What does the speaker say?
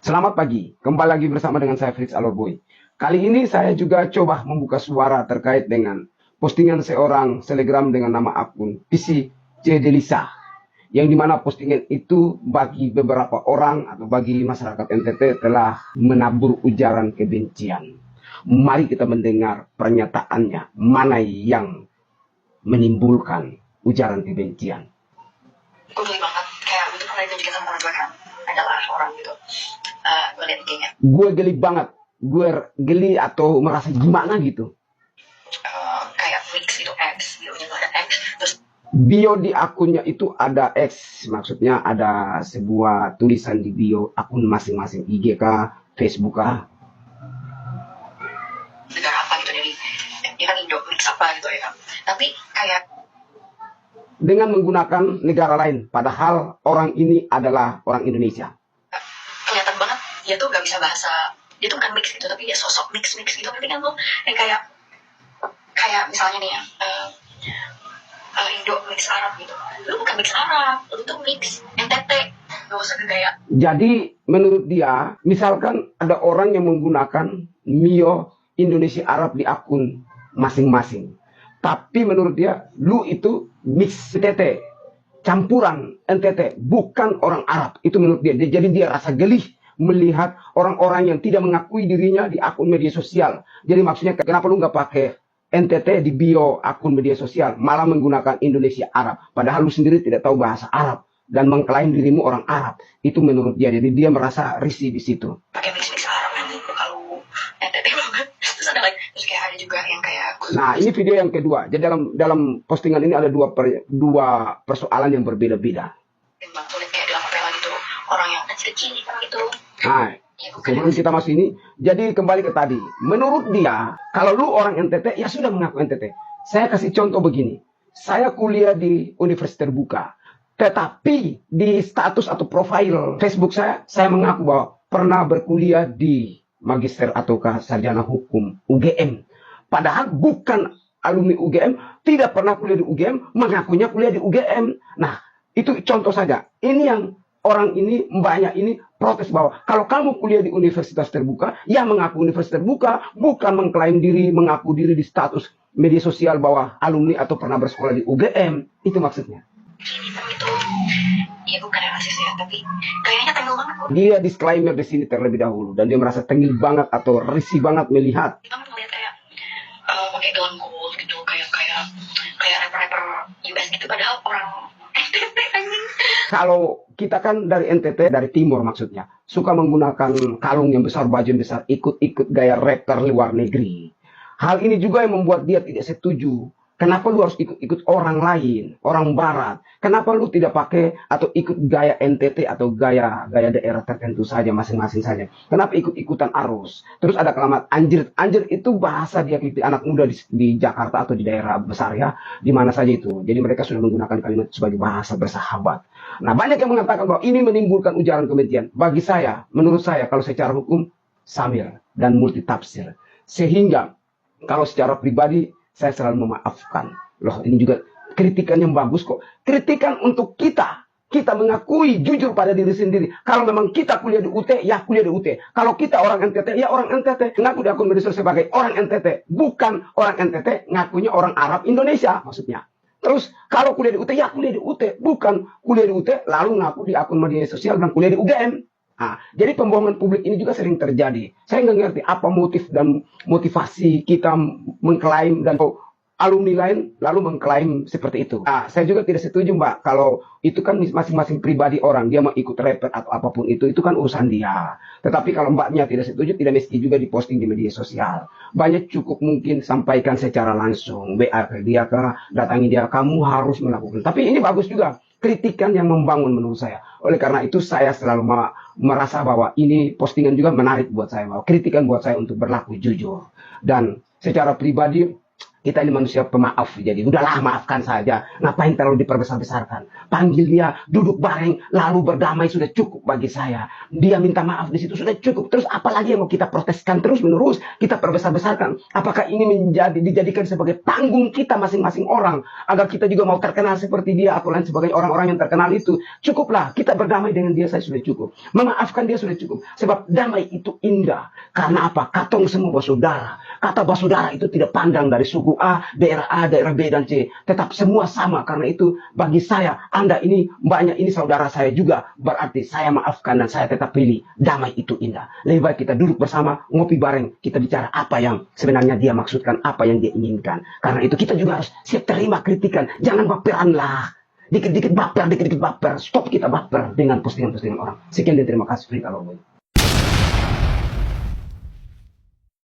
Selamat pagi, kembali lagi bersama dengan saya Fritz Alorboy. Kali ini saya juga coba membuka suara terkait dengan postingan seorang selebgram dengan nama akun PC C. Delisa. Yang dimana postingan itu bagi beberapa orang atau bagi masyarakat NTT telah menabur ujaran kebencian. Mari kita mendengar pernyataannya, mana yang menimbulkan ujaran kebencian. Gue geli banget, kayak itu pernah ditunjukin sama temen gue kan, adalah orang gitu. Gue liat IG-nya. Gue geli banget, gue geli atau merasa gimana gitu. Kayak mix gitu, X, bionya tuh ada X, terus Bio di akunnya itu ada X, maksudnya ada sebuah tulisan di bio akun masing-masing, IG kah, Facebook kah. negara apa gitu, jadi dia kan Indo, mix apa gitu ya kan. Tapi kayak Dengan menggunakan negara lain, padahal orang ini adalah orang Indonesia. kelihatan banget dia tuh gak bisa bahasa, dia tuh bukan mix gitu, tapi dia sosok mix gitu. Tapi kan tuh yang kayak misalnya nih ya, Indo mix Arab gitu. Lu bukan mix Arab, lu tuh mix NTT, gak usah gegaya. Jadi menurut dia, misalkan ada orang yang menggunakan Mio Indonesia Arab di akun masing-masing. Tapi menurut dia, lu itu mix NTT, campuran NTT, bukan orang Arab. Itu menurut dia. Jadi dia rasa gelih melihat orang-orang yang tidak mengakui dirinya di akun media sosial. Jadi maksudnya kenapa lu nggak pakai NTT di bio akun media sosial, malah menggunakan Indonesia Arab. Padahal lu sendiri tidak tahu bahasa Arab dan mengklaim dirimu orang Arab. Itu menurut dia. Jadi dia merasa risih di situ. Pakai mix Arab nanti kalau NTT banget. Terus ada lagi, terus kayak ada juga yang kayak Nah, ini video yang kedua. Jadi dalam postingan ini ada dua persoalan yang berbeda-beda. Bang Tulit kayak di Lamapela gitu, orang yang kecil-kecil gitu. Nah, sebelum kita masuk ini, jadi kembali ke tadi. Menurut dia, kalau lu orang NTT, ya sudah mengaku NTT. Saya kasih contoh begini. Saya kuliah di Universitas Terbuka. Tetapi di status atau profil Facebook saya mengaku bahwa pernah berkuliah di magister ataukah sarjana hukum UGM. Padahal bukan alumni UGM, tidak pernah kuliah di UGM, mengakunya kuliah di UGM. Nah, itu contoh saja. Ini yang orang ini, mbaknya ini protes bahwa kalau kamu kuliah di Universitas Terbuka, ya mengaku Universitas Terbuka, bukan mengklaim diri, mengaku diri di status media sosial bahwa alumni atau pernah bersekolah di UGM. Itu maksudnya. Itu ya bukan rasis ya, tapi kayaknya tengil banget. Dia disclaimer di sini terlebih dahulu dan dia merasa tengil banget atau risih banget melihat. Kita ngeliat kayak pakai gelang gold gitu, kayak rapper US gitu, padahal orang NTT anjing. Kalau kita kan dari NTT, dari timur maksudnya, suka menggunakan kalung yang besar, baju yang besar, ikut-ikut gaya rapper luar negeri. Hal ini juga yang membuat dia tidak setuju. Kenapa lu harus ikut-ikut orang lain, orang barat? Kenapa lu tidak pakai atau ikut gaya NTT atau gaya daerah tertentu saja, masing-masing saja? Kenapa ikut-ikutan arus? Terus ada kalimat anjir. Anjir itu bahasa dia anak muda di Jakarta atau di daerah besar ya, di mana saja itu. Jadi mereka sudah menggunakan kalimat sebagai bahasa bersahabat. Nah, banyak yang mengatakan bahwa ini menimbulkan ujaran kebencian. Bagi saya, menurut saya, kalau secara hukum, samir dan multitafsir. Sehingga, kalau secara pribadi, saya selalu memaafkan. Loh, ini juga kritikan yang bagus kok. Kritikan untuk kita. Kita mengakui jujur pada diri sendiri. Kalau memang kita kuliah di UT, ya kuliah di UT. Kalau kita orang NTT, ya orang NTT. Ngaku di akun media sosial sebagai orang NTT. Bukan orang NTT, ngakunya orang Arab Indonesia maksudnya. Terus kalau kuliah di UT, ya kuliah di UT. Bukan kuliah di UT, lalu ngaku di akun media sosial dan kuliah di UGM. Nah, jadi pembohongan publik ini juga sering terjadi. Saya nggak ngerti apa motif dan motivasi kita mengklaim dan alumni lain lalu mengklaim seperti itu. Nah, saya juga tidak setuju, Mbak. Kalau itu kan masing-masing pribadi orang, dia mau ikut rapper atau apapun itu kan urusan dia. Tetapi kalau Mbaknya tidak setuju, tidak mesti juga diposting di media sosial. Banyak cukup mungkin sampaikan secara langsung, WA ke dia, datangi dia, kamu harus melakukan. Tapi ini bagus juga. Kritikan yang membangun menurut saya. Oleh karena itu saya selalu merasa bahwa ini postingan juga menarik buat saya. Bahwa kritikan buat saya untuk berlaku jujur. Dan secara pribadi Kita ini manusia pemaaf, jadi udahlah maafkan saja. Ngapain terlalu diperbesar-besarkan? Panggil dia, duduk bareng, lalu berdamai sudah cukup bagi saya. Dia minta maaf di situ sudah cukup. Terus apalagi yang mau kita proteskan terus menerus? Kita perbesar-besarkan. Apakah ini dijadikan sebagai panggung kita masing-masing orang agar kita juga mau terkenal seperti dia atau lain sebagainya, orang-orang yang terkenal itu? Cukuplah, kita berdamai dengan dia saya sudah cukup. Memaafkan dia sudah cukup. Sebab damai itu indah. Karena apa? Katong semua bersaudara. Kata bersaudara itu tidak pandang dari suku A, daerah B, dan C. Tetap semua sama. Karena itu bagi saya, Anda ini, banyak ini saudara saya juga. Berarti saya maafkan dan saya tetap pilih. Damai itu indah. Lebih baik kita duduk bersama, ngopi bareng. Kita bicara apa yang sebenarnya dia maksudkan, apa yang dia inginkan. Karena itu kita juga harus siap terima kritikan. Jangan baperan lah. Dikit-dikit baper, dikit-dikit baper. Stop kita baper dengan postingan-postingan orang. Sekian dan terima kasih.